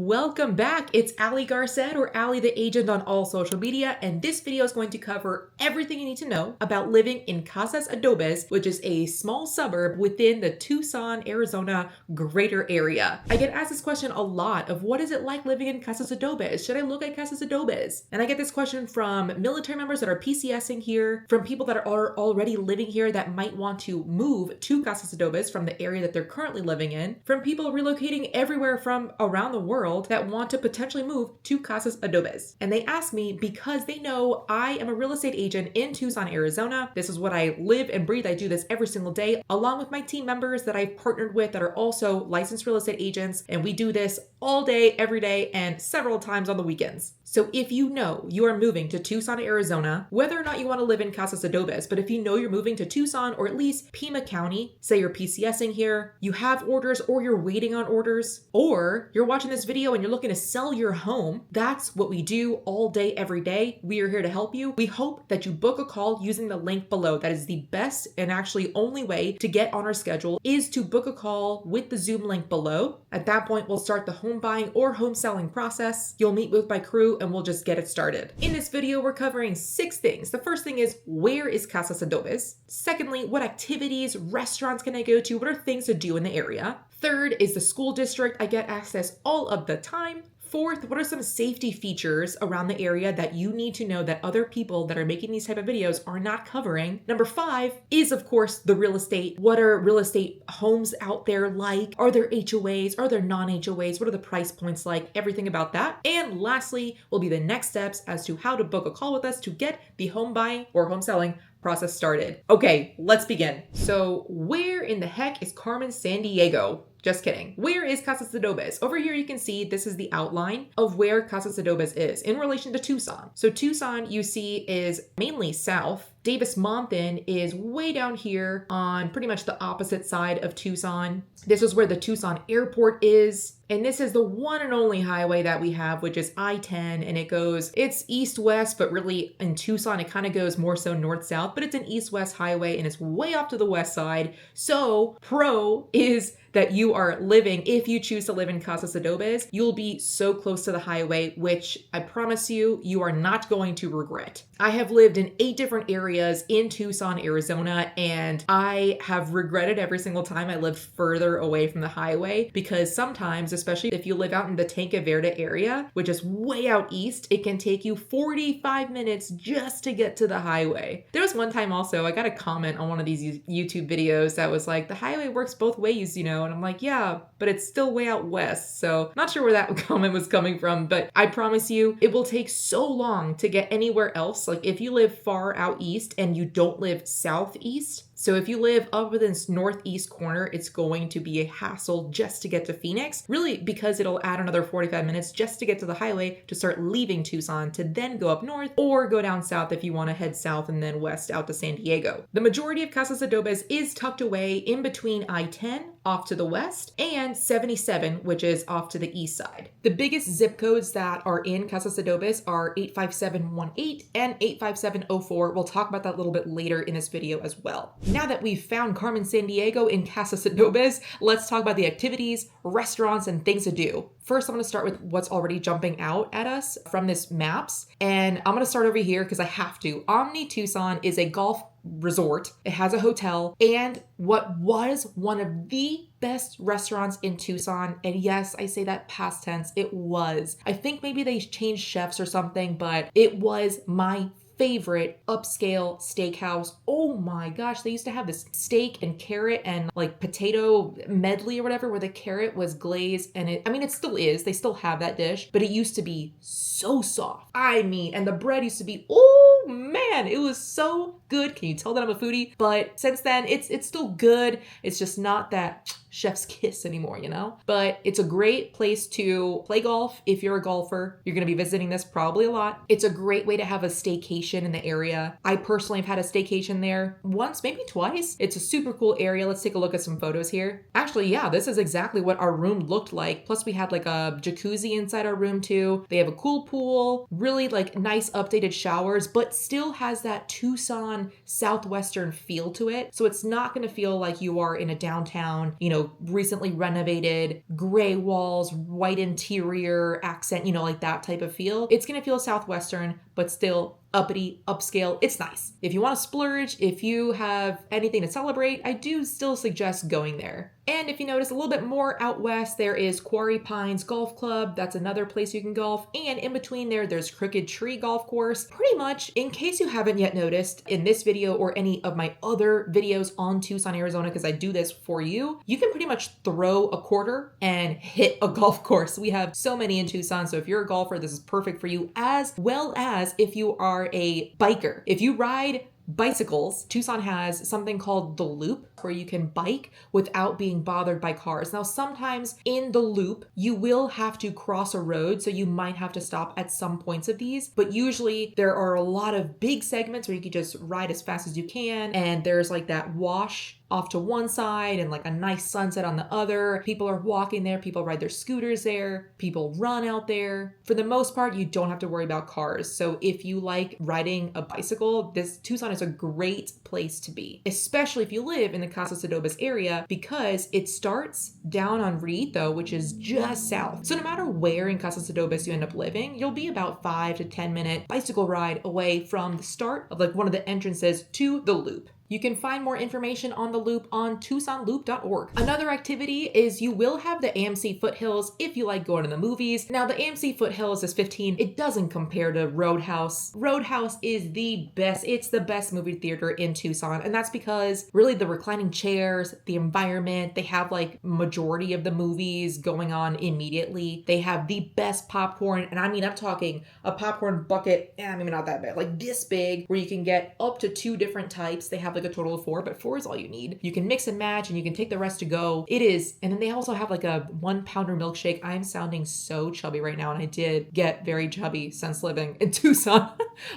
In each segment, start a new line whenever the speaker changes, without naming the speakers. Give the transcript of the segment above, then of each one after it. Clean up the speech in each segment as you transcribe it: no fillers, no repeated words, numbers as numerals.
Welcome back. It's Ali Garced, or Ali the Agent, on all social media, and this video is going to cover everything you need to know about living in Casas Adobes, which is a small suburb within the Tucson, Arizona greater area. I get asked this question a lot of what is it like living in Casas Adobes? Should I look at Casas Adobes? And I get this question from military members that are PCSing here, from people that are already living here that might want to move to Casas Adobes from the area that they're currently living in, from people relocating everywhere from around the world that want to potentially move to Casas Adobes. And they ask me because they know I am a real estate agent in Tucson, Arizona. This is what I live and breathe. I do this every single day, along with my team members that I've partnered with that are also licensed real estate agents. And we do this all day, every day, and several times on the weekends. So if you know you are moving to Tucson, Arizona, whether or not you want to live in Casas Adobes, but if you know you're moving to Tucson or at least Pima County, say you're PCSing here, you have orders or you're waiting on orders, or you're watching this video and you're looking to sell your home, that's what we do all day, every day. We are here to help you. We hope that you book a call using the link below. That is the best and actually only way to get on our schedule is to book a call with the Zoom link below. At that point, we'll start the home buying or home selling process. You'll meet with my crew and we'll just get it started. In this video, we're covering 6 things. The first thing is, where is Casas Adobes? Secondly, what activities, restaurants can I go to? What are things to do in the area? Third is the school district. I get access all of the time. Fourth, what are some safety features around the area that you need to know that other people that are making these type of videos are not covering? Number 5 is, of course, the real estate. What are real estate homes out there like? Are there HOAs? Are there non-HOAs? What are the price points like? Everything about that. And lastly will be the next steps as to how to book a call with us to get the home buying or home selling process started. Okay, let's begin. So where in the heck is Carmen Sandiego? Just kidding. Where is Casas Adobes? Over here you can see this is the outline of where Casas Adobes is in relation to Tucson. So Tucson, you see, is mainly south. Davis-Monthan is way down here on pretty much the opposite side of Tucson. This is where the Tucson airport is. And this is the one and only highway that we have, which is I-10, and it's east-west, but really in Tucson, it kind of goes more so north-south, but it's an east-west highway and it's way off to the west side. So pro is that you are living, if you choose to live in Casas Adobes, you'll be so close to the highway, which I promise you, you are not going to regret. I have lived in 8 different areas in Tucson, Arizona, and I have regretted every single time I lived further away from the highway, because sometimes, especially if you live out in the Tanque Verde area, which is way out east, it can take you 45 minutes just to get to the highway. There was one time also, I got a comment on one of these YouTube videos that was like, the highway works both ways, you know, and I'm like, yeah, but it's still way out west. So not sure where that comment was coming from, but I promise you, it will take so long to get anywhere else. Like if you live far out east and you don't live southeast, so if you live up in this northeast corner, it's going to be a hassle just to get to Phoenix, really, because it'll add another 45 minutes just to get to the highway to start leaving Tucson to then go up north or go down south if you want to head south and then west out to San Diego. The majority of Casas Adobes is tucked away in between I-10 off to the west and 77, which is off to the east side. The biggest zip codes that are in Casas Adobes are 85718 and 85704. We'll talk about that a little bit later in this video as well. Now that we've found Carmen Sandiego in Casas Adobes, let's talk about the activities, restaurants, and things to do. First, I'm going to start with what's already jumping out at us from this maps. And I'm going to start over here because I have to. Omni Tucson is a golf resort. It has a hotel and what was one of the best restaurants in Tucson. And yes, I say that past tense. It was. I think maybe they changed chefs or something, but it was my favorite upscale steakhouse. Oh my gosh, they used to have this steak and carrot and like potato medley or whatever where the carrot was glazed, and it still is. They still have that dish, but it used to be so soft. And the bread used to be, oh man, it was so good. Can you tell that I'm a foodie? But since then, it's still good. It's just not that chef's kiss anymore, you know? But it's a great place to play golf if you're a golfer. You're gonna be visiting this probably a lot. It's a great way to have a staycation in the area. I personally have had a staycation there once, maybe twice. It's a super cool area. Let's take a look at some photos here. Actually, yeah, this is exactly what our room looked like. Plus we had like a jacuzzi inside our room too. They have a cool pool, really like nice updated showers, but but still has that Tucson southwestern feel to it. So it's not going to feel like you are in a downtown, recently renovated, gray walls, white interior accent, like that type of feel. It's going to feel southwestern, but still uppity, upscale. It's nice. If you want to splurge, if you have anything to celebrate, I do still suggest going there. And if you notice a little bit more out west, there is Quarry Pines Golf Club. That's another place you can golf. And in between there's Crooked Tree Golf Course. Pretty much, in case you haven't yet noticed, in this video or any of my other videos on Tucson, Arizona, because I do this for you, you can pretty much throw a quarter and hit a golf course. We have so many in Tucson, so if you're a golfer, this is perfect for you, as well as if you are a biker. If you ride bicycles, Tucson has something called the Loop, where you can bike without being bothered by cars. Now, sometimes in the Loop, you will have to cross a road, so you might have to stop at some points of these, but usually there are a lot of big segments where you can just ride as fast as you can, and there's like that wash off to one side and like a nice sunset on the other. People are walking there, people ride their scooters there, people run out there. For the most part, you don't have to worry about cars. So if you like riding a bicycle, Tucson is a great place to be, especially if you live in the Casas Adobes area, because it starts down on Realty, which is just south. So no matter where in Casas Adobes you end up living, you'll be about 5 to 10 minute bicycle ride away from the start of like one of the entrances to the Loop. You can find more information on the Loop on TucsonLoop.org. Another activity is you will have the AMC Foothills if you like going to the movies. Now, the AMC Foothills is 15. It doesn't compare to Roadhouse. Roadhouse is the best. It's the best movie theater in Tucson. And that's because really the reclining chairs, the environment, they have like majority of the movies going on immediately. They have the best popcorn. And I mean, I'm talking a popcorn bucket, maybe not that big, like this big, where you can get up to 2 different types. They have like a total of 4, but 4 is all you need. You can mix and match and you can take the rest to go. It is. And then they also have like a 1-pounder milkshake. I'm sounding so chubby right now. And I did get very chubby since living in Tucson,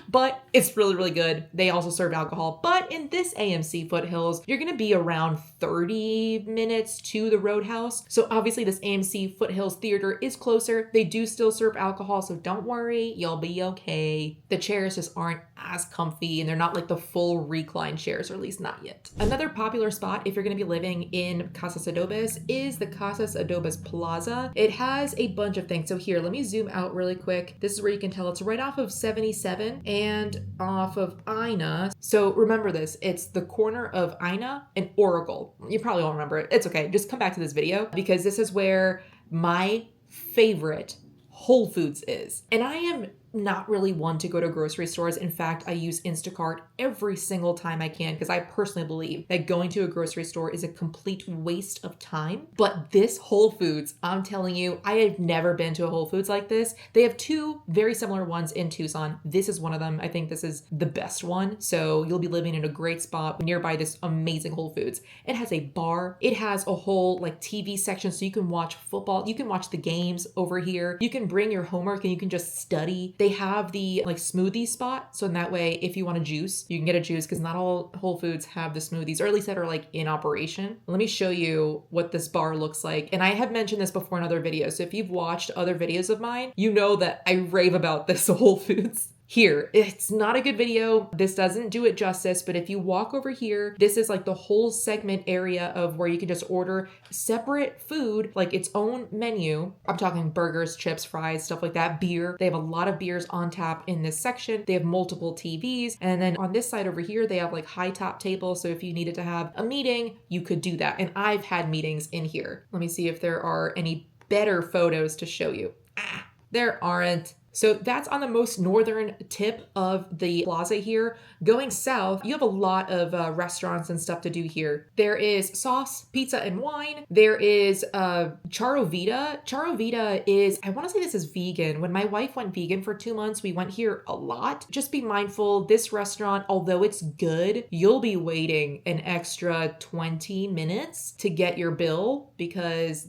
but it's really, really good. They also serve alcohol. But in this AMC Foothills, you're going to be around 30 minutes to the Roadhouse. So obviously this AMC Foothills Theater is closer. They do still serve alcohol, so don't worry, you'll be okay. The chairs just aren't as comfy and they're not like the full recline chairs, or at least not yet. Another popular spot if you're going to be living in Casas Adobes is the Casas Adobes Plaza. It has a bunch of things. So here, let me zoom out really quick. This is where you can tell it's right off of 77 and off of Ina. So remember this, it's the corner of Ina and Oracle. You probably won't remember it. It's okay. Just come back to this video because this is where my favorite Whole Foods is. And I am not really one to go to grocery stores. In fact, I use Instacart every single time I can because I personally believe that going to a grocery store is a complete waste of time. But this Whole Foods, I'm telling you, I have never been to a Whole Foods like this. They have 2 very similar ones in Tucson. This is one of them. I think this is the best one. So you'll be living in a great spot nearby this amazing Whole Foods. It has a bar. It has a whole like TV section so you can watch football. You can watch the games over here. You can bring your homework and you can just study. They have the like smoothie spot. So in that way, if you want a juice, you can get a juice because not all Whole Foods have the smoothies, or at least that are like in operation. Let me show you what this bar looks like. And I have mentioned this before in other videos. So if you've watched other videos of mine, you know that I rave about this Whole Foods. Here, it's not a good video. This doesn't do it justice, but if you walk over here, this is like the whole segment area of where you can just order separate food, like its own menu. I'm talking burgers, chips, fries, stuff like that, beer. They have a lot of beers on tap in this section. They have multiple TVs. And then on this side over here, they have like high top tables. So if you needed to have a meeting, you could do that. And I've had meetings in here. Let me see if there are any better photos to show you. There aren't. So that's on the most northern tip of the plaza here. Going south, you have a lot of restaurants and stuff to do here. There is Sauce, Pizza, and Wine. There is Charo Vita. Charo Vita is, I want to say this is vegan. When my wife went vegan for 2 months, we went here a lot. Just be mindful, this restaurant, although it's good, you'll be waiting an extra 20 minutes to get your bill because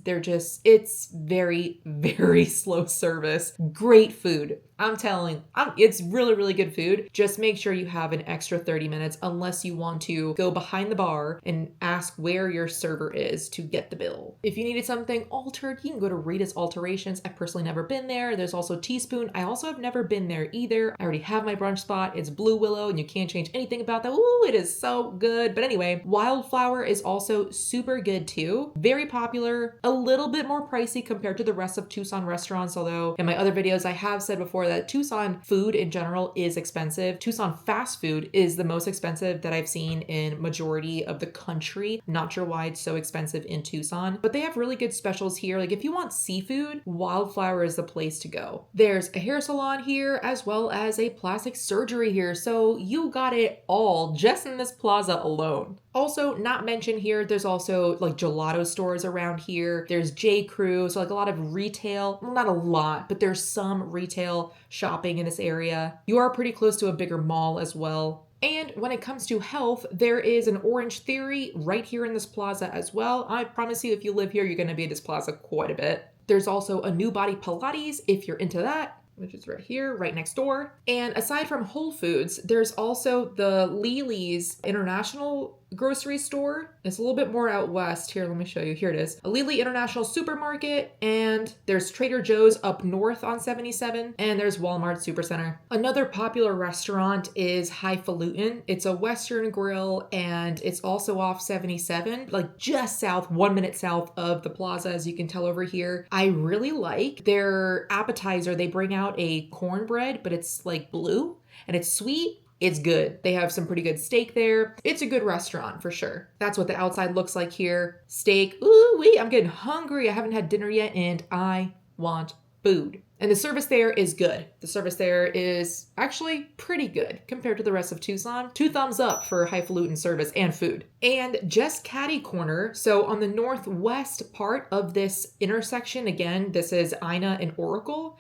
it's very, very slow service. Great food. It's really, really good food. Just make sure you have an extra 30 minutes unless you want to go behind the bar and ask where your server is to get the bill. If you needed something altered, you can go to Rita's Alterations. I've personally never been there. There's also Teaspoon. I also have never been there either. I already have my brunch spot. It's Blue Willow and you can't change anything about that. Ooh, it is so good. But anyway, Wildflower is also super good too. Very popular, a little bit more pricey compared to the rest of Tucson restaurants, although in my other videos I have said before that Tucson food in general is expensive. Tucson fast food is the most expensive that I've seen in majority of the country. Not sure why it's so expensive in Tucson, but they have really good specials here. Like if you want seafood, Wildflower is the place to go. There's a hair salon here as well as a plastic surgery here. So you got it all just in this plaza alone. Also, not mentioned here, there's also like gelato stores around here. There's J. Crew, so like a lot of retail, well, not a lot, but there's some retail shopping in this area. You are pretty close to a bigger mall as well. And when it comes to health, there is an Orange Theory right here in this plaza as well. I promise you, if you live here, you're gonna be at this plaza quite a bit. There's also a New Body Pilates if you're into that, which is right here, right next door. And aside from Whole Foods, there's also the Lily's International grocery store. It's a little bit more out west. Here, let me show you. Here it is. A Lily International Supermarket, and there's Trader Joe's up north on 77, and there's Walmart Supercenter. Another popular restaurant is Highfalutin. It's a Western grill, and it's also off 77, like just south, 1 minute south of the plaza, as you can tell over here. I really like their appetizer. They bring out a cornbread, but it's like blue, and it's sweet. It's good. They have some pretty good steak there. It's a good restaurant for sure. That's what the outside looks like here. Steak. Ooh wee, I'm getting hungry. I haven't had dinner yet and I want food. And the service there is good. The service there is actually pretty good compared to the rest of Tucson. 2 thumbs up for highfalutin service and food. And just catty corner, so on the northwest part of this intersection, again, this is Ina and Oracle.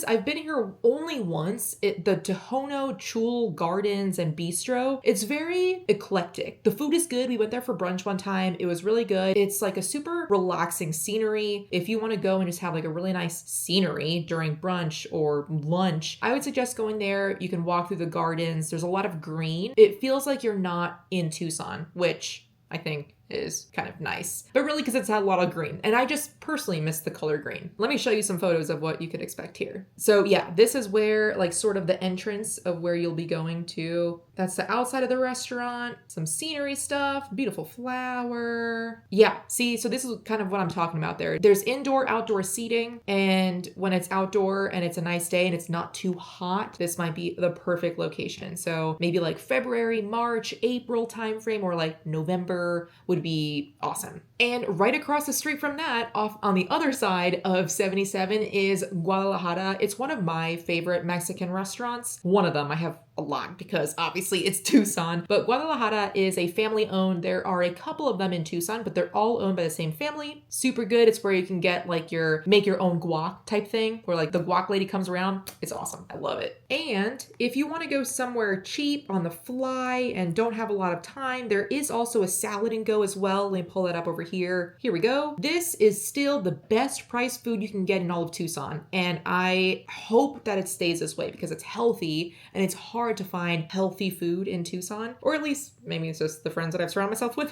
I've been here only once, the Tohono Chul Gardens and Bistro. It's very eclectic. The food is good. We went there for brunch one time. It was really good. It's like a super relaxing scenery. If you want to go and just have like a really nice scenery during brunch or lunch, I would suggest going there. You can walk through the gardens. There's a lot of green. It feels like you're not in Tucson, which I think is kind of nice, but really because it's had a lot of green and I just personally miss the color green. Let me show you some photos of what you could expect here. So yeah, this is where like sort of the entrance of where you'll be going to. That's the outside of the restaurant, some scenery stuff, beautiful flower. Yeah, see, so this is kind of what I'm talking about there. There's indoor, outdoor seating, and when it's outdoor and it's a nice day and it's not too hot, this might be the perfect location. So maybe like February, March, April timeframe, or like November would be awesome. And right across the street from that, off on the other side of 77 is Guadalajara. It's one of my favorite Mexican restaurants. One of them. I have a lot because obviously it's Tucson, but Guadalajara is a family owned. There are a couple of them in Tucson, but they're all owned by the same family. Super good. It's where you can get like make your own guac type thing where like the guac lady comes around. It's awesome. I love it. And if you want to go somewhere cheap on the fly and don't have a lot of time, there is also a Salad and Go as well. Let me pull that up over here. Here we go. This is still the best price food you can get in all of Tucson. And I hope that it stays this way because it's healthy and it's hard to find healthy food in Tucson, or at least maybe it's just the friends that I've surrounded myself with,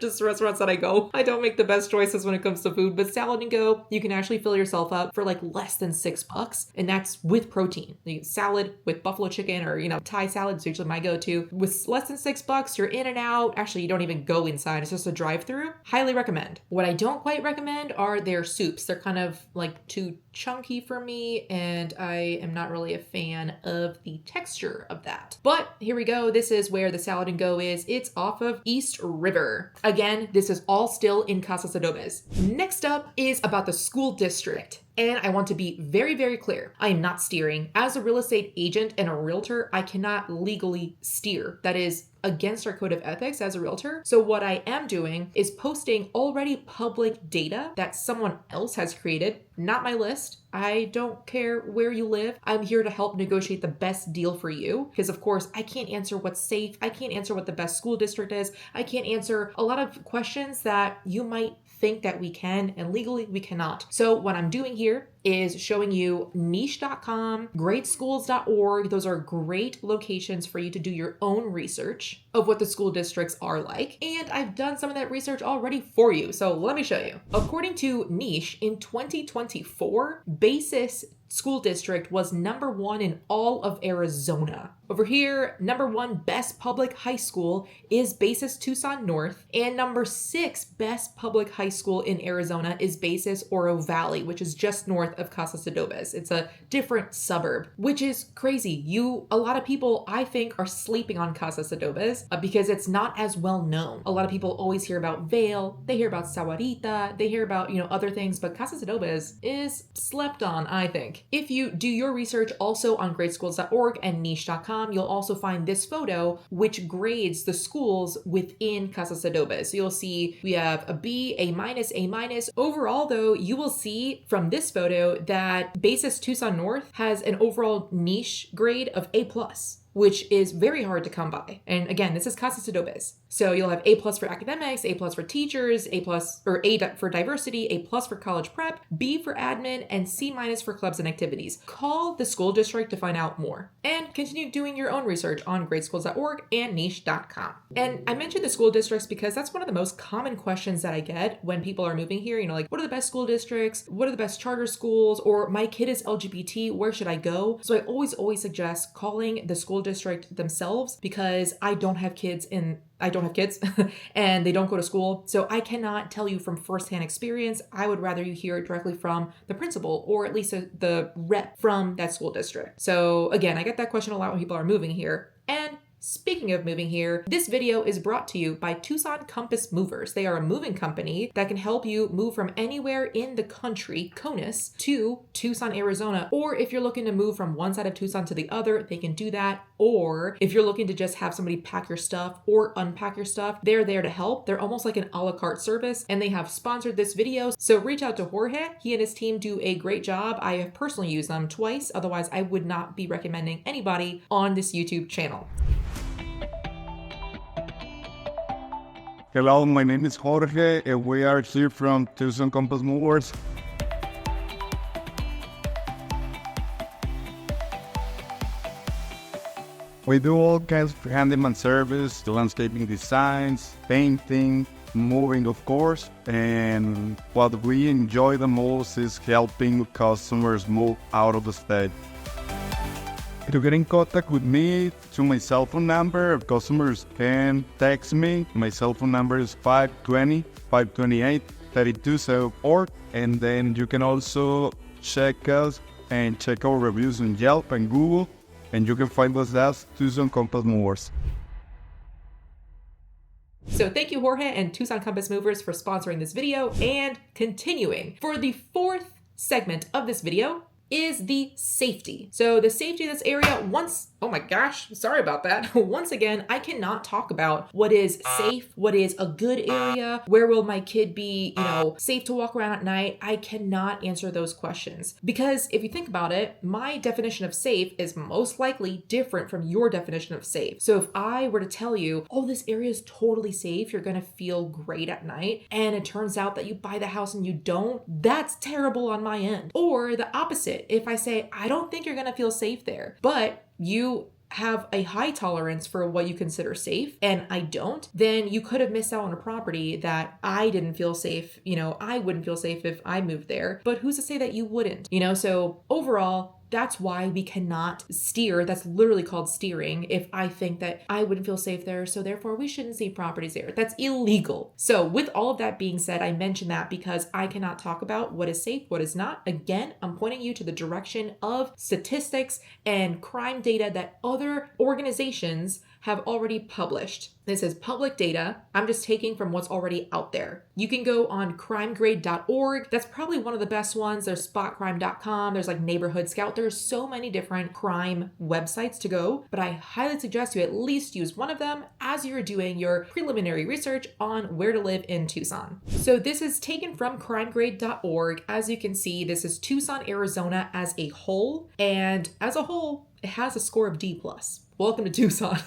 just restaurants that I go. I don't make the best choices when it comes to food, but Salad and Go, you can actually fill yourself up for like less than $6, and that's with protein. You get salad with buffalo chicken or, Thai salad is usually my go-to. With less than $6, you're in and out. Actually, you don't even go inside. It's just a drive-through. Highly recommend. What I don't quite recommend are their soups. They're kind of like too chunky for me, and I am not really a fan of the texture of that. But here we go. This is where the Salad and Go is. It's off of East River. Again, this is all still in Casas Adobes. Next up is about the school district. And I want to be very, very clear. I am not steering. As a real estate agent and a realtor, I cannot legally steer. That is against our code of ethics as a realtor. So what I am doing is posting already public data that someone else has created, not my list. I don't care where you live. I'm here to help negotiate the best deal for you. Because of course, I can't answer what's safe. I can't answer what the best school district is. I can't answer a lot of questions that you might think that we can, and legally we cannot. So what I'm doing here is showing you niche.com, greatschools.org. Those are great locations for you to do your own research of what the school districts are like. And I've done some of that research already for you. So let me show you. According to Niche, in 2024, Basis School District was #1 in all of Arizona. Over here, #1 best public high school is Basis Tucson North, and #6 best public high school in Arizona is Basis Oro Valley, which is just north of Casas Adobes. It's a different suburb, which is crazy. A lot of people, I think, are sleeping on Casas Adobes because it's not as well known. A lot of people always hear about Vail, they hear about Sahuarita, they hear about, other things, but Casas Adobes is slept on, I think. If you do your research also on greatschools.org and niche.com, you'll also find this photo, which grades the schools within Casas Adobes. So you'll see we have a B, A-, A-. Overall, though, you will see from this photo that Basis Tucson North has an overall niche grade of A+, which is very hard to come by. And again, this is Casas Adobes. So you'll have A+ for academics, A+ for teachers, A+ or A for diversity, A+ for college prep, B for admin, and C- for clubs and activities. Call the school district to find out more. And continue doing your own research on greatschools.org and niche.com. And I mentioned the school districts because that's one of the most common questions that I get when people are moving here. What are the best school districts? What are the best charter schools? Or my kid is LGBT, where should I go? So I always suggest calling the school district themselves because I don't have kids and they don't go to school. So I cannot tell you from firsthand experience. I would rather you hear it directly from the principal or at least the rep from that school district. So again, I get that question a lot when people are moving here. And speaking of moving here, this video is brought to you by Tucson Compass Movers. They are a moving company that can help you move from anywhere in the country, CONUS, to Tucson, Arizona. Or if you're looking to move from one side of Tucson to the other, they can do that. Or if you're looking to just have somebody pack your stuff or unpack your stuff, they're there to help. They're almost like an a la carte service, and they have sponsored this video. So reach out to Jorge. He and his team do a great job. I have personally used them twice. Otherwise, I would not be recommending anybody on this YouTube channel.
Hello, my name is Jorge, and we are here from Tucson Compass Movers. We do all kinds of handyman service, landscaping designs, painting, moving of course, and what we enjoy the most is helping customers move out of the state. To get in contact with me through my cell phone number, customers can text me. My cell phone number is 520-528-3274. And then you can also check us and check our reviews on Yelp and Google. And you can find us as Tucson Compass Movers.
So thank you, Jorge and Tucson Compass Movers, for sponsoring this video. And continuing, for the fourth segment of this video is the safety. So the safety of this area, oh my gosh, sorry about that. Once again, I cannot talk about what is safe, what is a good area, where will my kid be, safe to walk around at night. I cannot answer those questions because if you think about it, my definition of safe is most likely different from your definition of safe. So if I were to tell you, oh, this area is totally safe, you're gonna feel great at night, and it turns out that you buy the house and you don't, that's terrible on my end. Or the opposite. If I say, I don't think you're going to feel safe there, but you have a high tolerance for what you consider safe and I don't, then you could have missed out on a property that I didn't feel safe. I wouldn't feel safe if I moved there, but who's to say that you wouldn't? So overall, that's why we cannot steer. That's literally called steering. If I think that I wouldn't feel safe there, so therefore we shouldn't see properties there. That's illegal. So with all of that being said, I mention that because I cannot talk about what is safe, what is not. Again, I'm pointing you to the direction of statistics and crime data that other organizations have already published. This is public data. I'm just taking from what's already out there. You can go on crimegrade.org. That's probably one of the best ones. There's spotcrime.com. There's like Neighborhood Scout. There's so many different crime websites to go, but I highly suggest you at least use one of them as you're doing your preliminary research on where to live in Tucson. So this is taken from crimegrade.org. As you can see, this is Tucson, Arizona as a whole, and as a whole, it has a score of D+. Welcome to Tucson.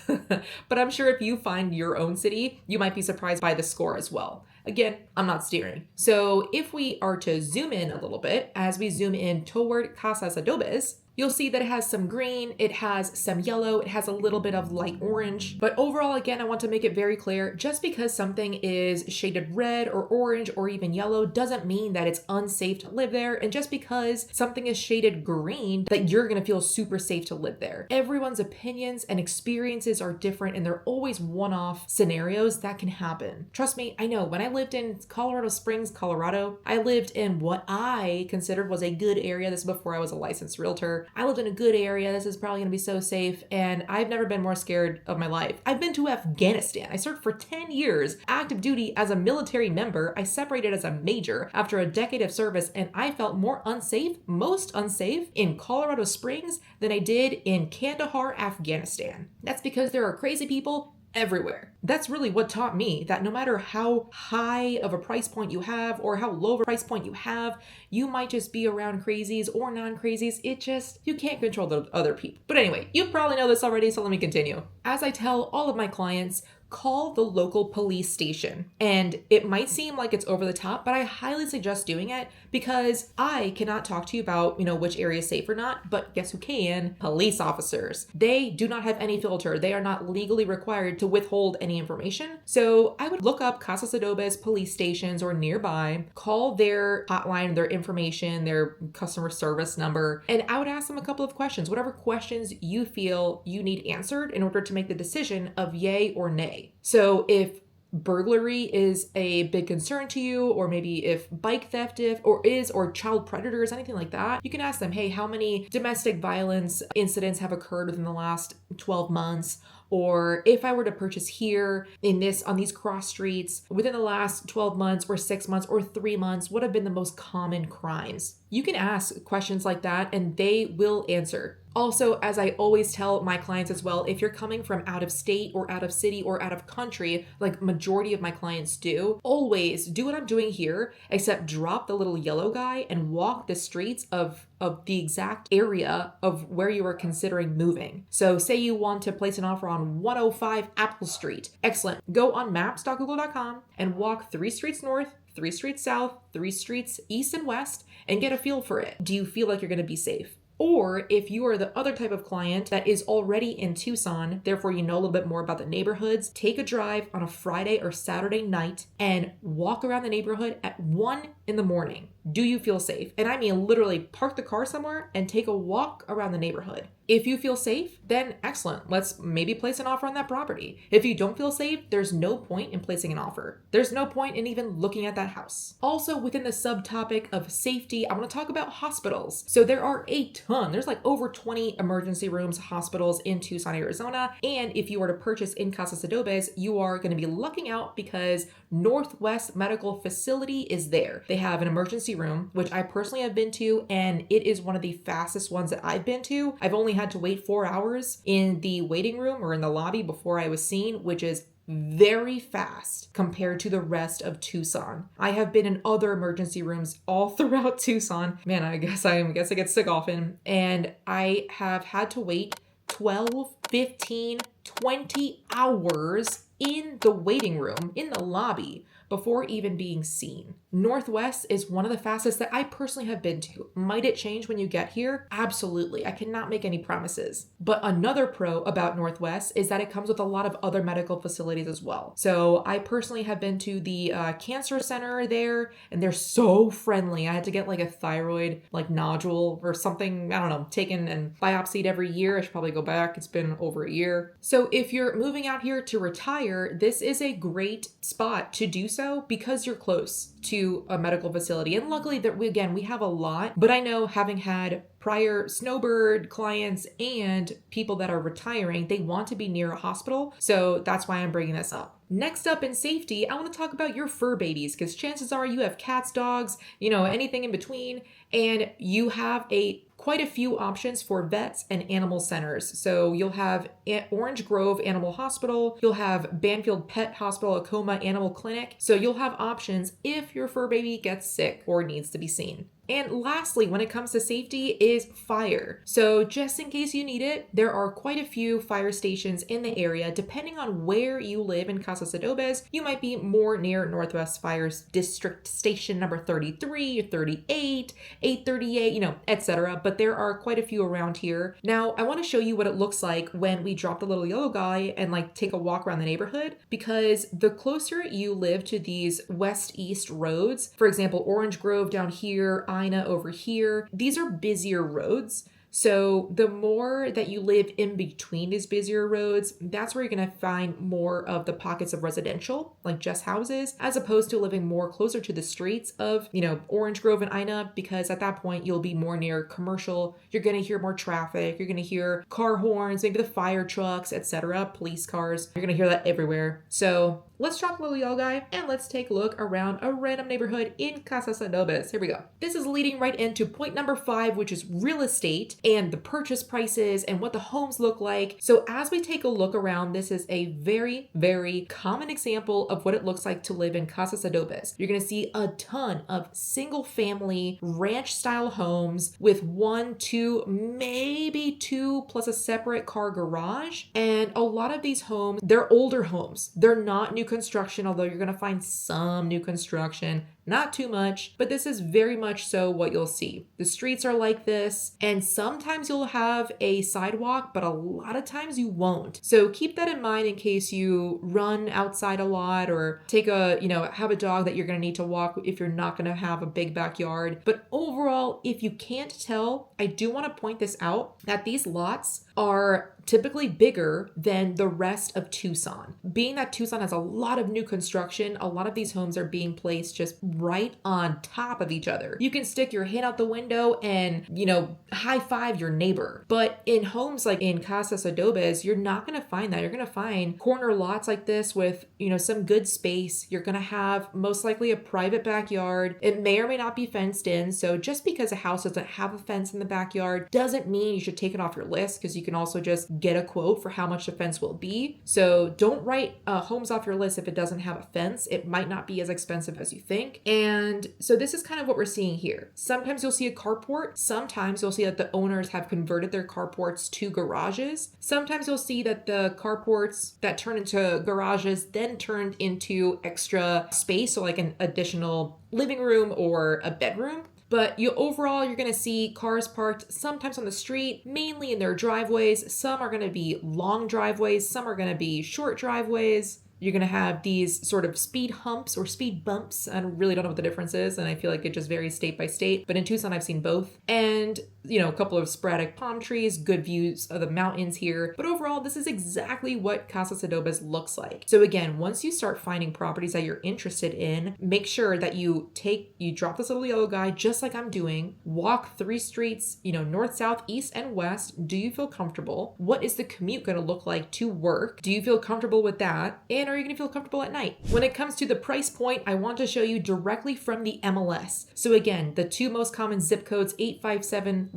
But I'm sure if you find your own city, you might be surprised by the score as well. Again, I'm not steering. So if we are to zoom in a little bit, as we zoom in toward Casas Adobes, you'll see that it has some green, it has some yellow, it has a little bit of light orange. But overall, again, I want to make it very clear, just because something is shaded red or orange or even yellow doesn't mean that it's unsafe to live there. And just because something is shaded green, that you're gonna feel super safe to live there. Everyone's opinions and experiences are different, and they're always one-off scenarios that can happen. Trust me, I know when I lived in Colorado Springs, Colorado, I lived in what I considered was a good area. This is before I was a licensed realtor. I lived in a good area. This is probably going to be so safe. And I've never been more scared of my life. I've been to Afghanistan. I served for 10 years, active duty as a military member. I separated as a major after a decade of service, and I felt more unsafe, most unsafe, in Colorado Springs than I did in Kandahar, Afghanistan. That's because there are crazy people everywhere. That's really what taught me that no matter how high of a price point you have or how low of a price point you have, you might just be around crazies or non-crazies. You can't control the other people. But anyway, you probably know this already, so let me continue. As I tell all of my clients, call the local police station. And it might seem like it's over the top, but I highly suggest doing it because I cannot talk to you about, which area is safe or not, but guess who can? Police officers. They do not have any filter. They are not legally required to withhold any information. So I would look up Casas Adobes police stations or nearby, call their hotline, their information, their customer service number, and I would ask them a couple of questions, whatever questions you feel you need answered in order to make the decision of yay or nay. So if burglary is a big concern to you, or maybe if bike theft or child predators, anything like that, you can ask them, hey, how many domestic violence incidents have occurred within the last 12 months? Or if I were to purchase here on these cross streets within the last 12 months or 6 months or 3 months, what have been the most common crimes? You can ask questions like that and they will answer. Also, as I always tell my clients as well, if you're coming from out of state or out of city or out of country, like majority of my clients do, always do what I'm doing here, except drop the little yellow guy and walk the streets of the exact area of where you are considering moving. So say you want to place an offer on 105 Apple Street. Excellent. Go on maps.google.com and walk 3 streets north, 3 streets south, 3 streets east and west, and get a feel for it. Do you feel like you're going to be safe? Or if you are the other type of client that is already in Tucson, therefore you know a little bit more about the neighborhoods, take a drive on a Friday or Saturday night and walk around the neighborhood at 1 in the morning. Do you feel safe? And I mean literally park the car somewhere and take a walk around the neighborhood. If you feel safe, then excellent. Let's maybe place an offer on that property. If you don't feel safe, there's no point in placing an offer. There's no point in even looking at that house. Also, within the subtopic of safety, I want to talk about hospitals. So there are a ton. There's like over 20 emergency rooms, hospitals in Tucson, Arizona. And if you were to purchase in Casas Adobes, you are going to be lucking out because Northwest Medical Facility is there. They have an emergency room, which I personally have been to, and it is one of the fastest ones that I've been to. I've only had to wait 4 hours in the waiting room or in the lobby before I was seen, which is very fast compared to the rest of Tucson. I have been in other emergency rooms all throughout Tucson. Man, I guess I get sick often. And I have had to wait 12, 15, 20 hours in the waiting room, in the lobby, before even being seen. Northwest is one of the fastest that I personally have been to. Might it change when you get here? Absolutely. I cannot make any promises. But another pro about Northwest is that it comes with a lot of other medical facilities as well. So I personally have been to the cancer center there, and they're so friendly. I had to get like a thyroid nodule or something, I don't know, taken and biopsied every year. I should probably go back. It's been over a year. So if you're moving out here to retire, this is a great spot to do so because you're close to a medical facility. And luckily that we have a lot, but I know having had prior snowbird clients and people that are retiring, they want to be near a hospital. So that's why I'm bringing this up. Next up in safety, I want to talk about your fur babies because chances are you have cats, dogs, anything in between, and you have quite a few options for vets and animal centers. So you'll have Orange Grove Animal Hospital, you'll have Banfield Pet Hospital, Acoma Animal Clinic. So you'll have options if your fur baby gets sick or needs to be seen. And lastly, when it comes to safety is fire. So just in case you need it, there are quite a few fire stations in the area. Depending on where you live in Casas Adobes, you might be more near Northwest Fire's District Station number 33, 38, 838, etc. But there are quite a few around here. Now, I want to show you what it looks like when we drop the little yellow guy and like take a walk around the neighborhood, because the closer you live to these west-east roads, for example, Orange Grove down here, Ina over here, these are busier roads. So the more that you live in between these busier roads, that's where you're going to find more of the pockets of residential, like just houses, as opposed to living more closer to the streets of, Orange Grove and Ina, because at that point you'll be more near commercial. You're going to hear more traffic. You're going to hear car horns, maybe the fire trucks, etc., police cars. You're going to hear that everywhere. So let's drop the little yellow guy and let's take a look around a random neighborhood in Casas Adobes. Here we go. This is leading right into point number 5, which is real estate and the purchase prices and what the homes look like. So as we take a look around, this is a very, very common example of what it looks like to live in Casas Adobes. You're going to see a ton of single family ranch style homes with 1, 2, maybe 2 plus a separate car garage. And a lot of these homes, they're older homes. They're not new construction, although you're going to find some new construction. Not too much, but this is very much so what you'll see. The streets are like this, and sometimes you'll have a sidewalk, but a lot of times you won't. So keep that in mind in case you run outside a lot or take have a dog that you're going to need to walk if you're not going to have a big backyard. But overall, if you can't tell, I do want to point this out that these lots are typically bigger than the rest of Tucson. Being that Tucson has a lot of new construction, a lot of these homes are being placed just right on top of each other. You can stick your head out the window and, high five your neighbor. But in homes like in Casas Adobes, you're not going to find that. You're going to find corner lots like this with, some good space. You're going to have most likely a private backyard. It may or may not be fenced in. So just because a house doesn't have a fence in the backyard doesn't mean you should take it off your list, because you can also just get a quote for how much the fence will be. So don't write homes off your list if it doesn't have a fence. It might not be as expensive as you think. And so this is kind of what we're seeing here. Sometimes you'll see a carport. Sometimes you'll see that the owners have converted their carports to garages. Sometimes you'll see that the carports that turn into garages then turned into extra space, so like an additional living room or a bedroom. But overall, you're going to see cars parked sometimes on the street, mainly in their driveways. Some are going to be long driveways. Some are going to be short driveways. You're going to have these sort of speed humps or speed bumps. I really don't know what the difference is, and I feel like it just varies state by state. But in Tucson, I've seen both. And, a couple of sporadic palm trees, good views of the mountains here. But overall, this is exactly what Casas Adobes looks like. So again, once you start finding properties that you're interested in, make sure that you drop this little yellow guy, just like I'm doing, walk 3 streets, north, south, east, and west. Do you feel comfortable? What is the commute going to look like to work? Do you feel comfortable with that? And are you going to feel comfortable at night? When it comes to the price point, I want to show you directly from the MLS. So again, the 2 most common zip codes, 85718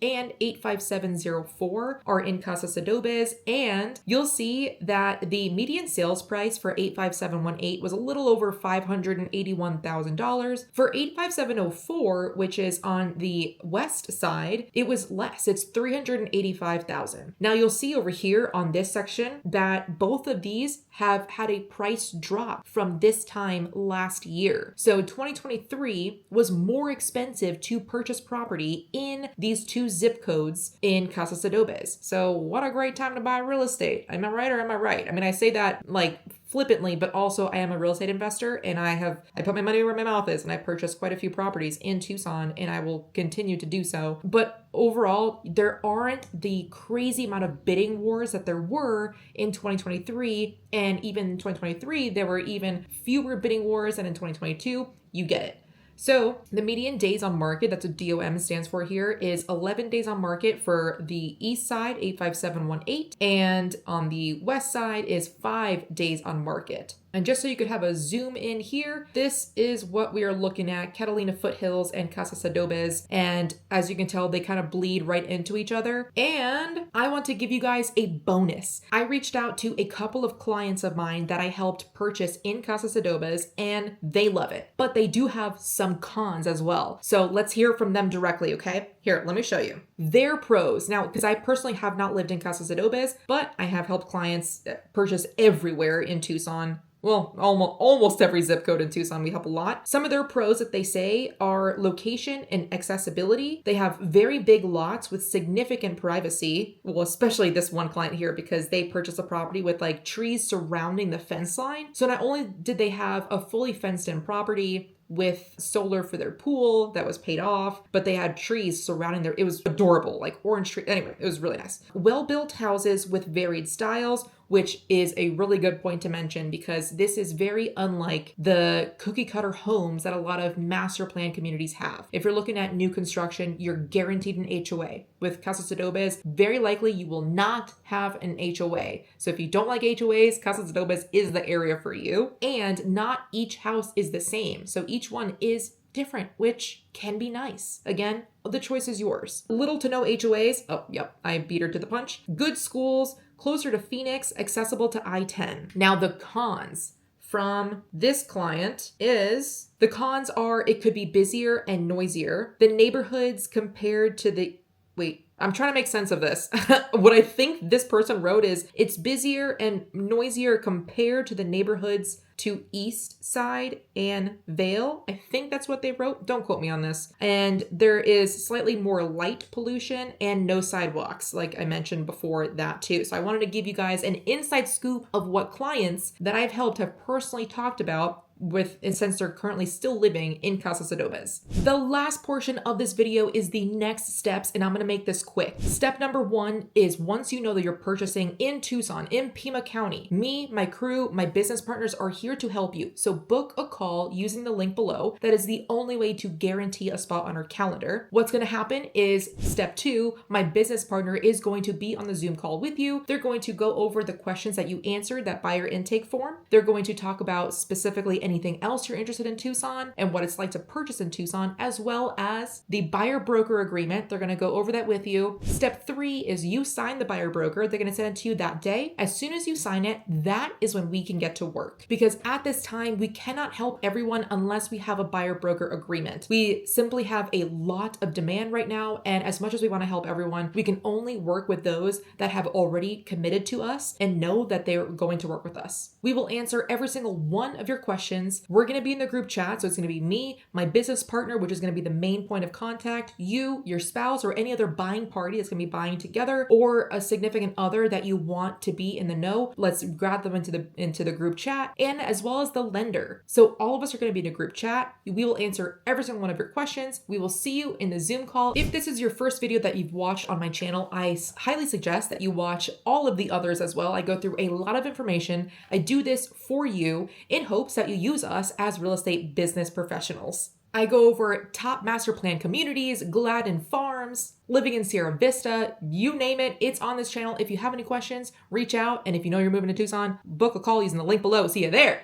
and 85704, are in Casas Adobes, and you'll see that the median sales price for 85718 was a little over $581,000. For 85704, which is on the west side, it was less. It's $385,000. Now you'll see over here on this section that both of these have had a price drop from this time last year. So 2023 was more expensive to purchase property in these 2 zip codes in Casas Adobes. So what a great time to buy real estate. Am I right or am I right? I mean, I say that like flippantly, but also I am a real estate investor, and I put my money where my mouth is, and I purchased quite a few properties in Tucson, and I will continue to do so. But overall, there aren't the crazy amount of bidding wars that there were in 2023, and even in 2023, there were even fewer bidding wars than in 2022. You get it. So the median days on market, that's what DOM stands for here, is 11 days on market for the east side, 85718, and on the west side is 5 days on market. And just so you could have a zoom in here, this is what we are looking at, Catalina Foothills and Casas Adobes. And as you can tell, they kind of bleed right into each other. And I want to give you guys a bonus. I reached out to a couple of clients of mine that I helped purchase in Casas Adobes, and they love it. But they do have some cons as well. So let's hear from them directly, okay? Here, let me show you. Their pros. Now, because I personally have not lived in Casas Adobes, but I have helped clients purchase everywhere in Tucson. Well, almost every zip code in Tucson, we help a lot. Some of their pros that they say are location and accessibility. They have very big lots with significant privacy. Well, especially this one client here, because they purchased a property with like trees surrounding the fence line. So not only did they have a fully fenced in property with solar for their pool that was paid off, but they had trees surrounding it was adorable, like orange tree. Anyway, it was really nice. Well-built houses with varied styles, which is a really good point to mention because this is very unlike the cookie cutter homes that a lot of master plan communities have. If you're looking at new construction, you're guaranteed an HOA. With Casas Adobes, very likely you will not have an HOA. So if you don't like HOAs, Casas Adobes is the area for you. And not each house is the same. So each one is different, which can be nice. Again, the choice is yours. Little to no HOAs. Oh, yep, I beat her to the punch. Good schools, closer to Phoenix, accessible to I-10. Now the cons from this client is, the cons are it could be busier and noisier. The neighborhoods compared to the, wait, I'm trying to make sense of this. What I think this person wrote is it's busier and noisier compared to the neighborhoods to East Side and Vale. I think that's what they wrote. Don't quote me on this. And there is slightly more light pollution and no sidewalks, like I mentioned before that too. So I wanted to give you guys an inside scoop of what clients that I've helped have personally talked about with, and since they're currently still living in Casas Adobes. The last portion of this video is the next steps, and I'm gonna make this quick. Step number one is once you know that you're purchasing in Tucson, in Pima County, me, my crew, my business partners are here to help you. So book a call using the link below. That is the only way to guarantee a spot on our calendar. What's gonna happen is step two, my business partner is going to be on the Zoom call with you. They're going to go over the questions that you answered, that buyer intake form. They're going to talk about specifically anything else you're interested in Tucson and what it's like to purchase in Tucson, as well as the buyer broker agreement. They're going to go over that with you. Step three is you sign the buyer broker. They're going to send it to you that day. As soon as you sign it, that is when we can get to work. Because at this time, we cannot help everyone unless we have a buyer broker agreement. We simply have a lot of demand right now. And as much as we want to help everyone, we can only work with those that have already committed to us and know that they're going to work with us. We will answer every single one of your questions. We're going to be in the group chat. So it's going to be me, my business partner, which is going to be the main point of contact, you, your spouse, or any other buying party that's going to be buying together, or a significant other that you want to be in the know. Let's grab them into the group chat, and as well as the lender. So all of us are going to be in a group chat. We will answer every single one of your questions. We will see you in the Zoom call. If this is your first video that you've watched on my channel, I highly suggest that you watch all of the others as well. I go through a lot of information. I do this for you in hopes that you use us as real estate business professionals. I go over top master plan communities, Gladden Farms, living in Sierra Vista, you name it, it's on this channel. If you have any questions, reach out. And if you know you're moving to Tucson, book a call using the link below. See you there.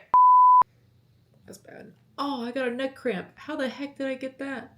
That's bad. Oh, I got a neck cramp. How the heck did I get that?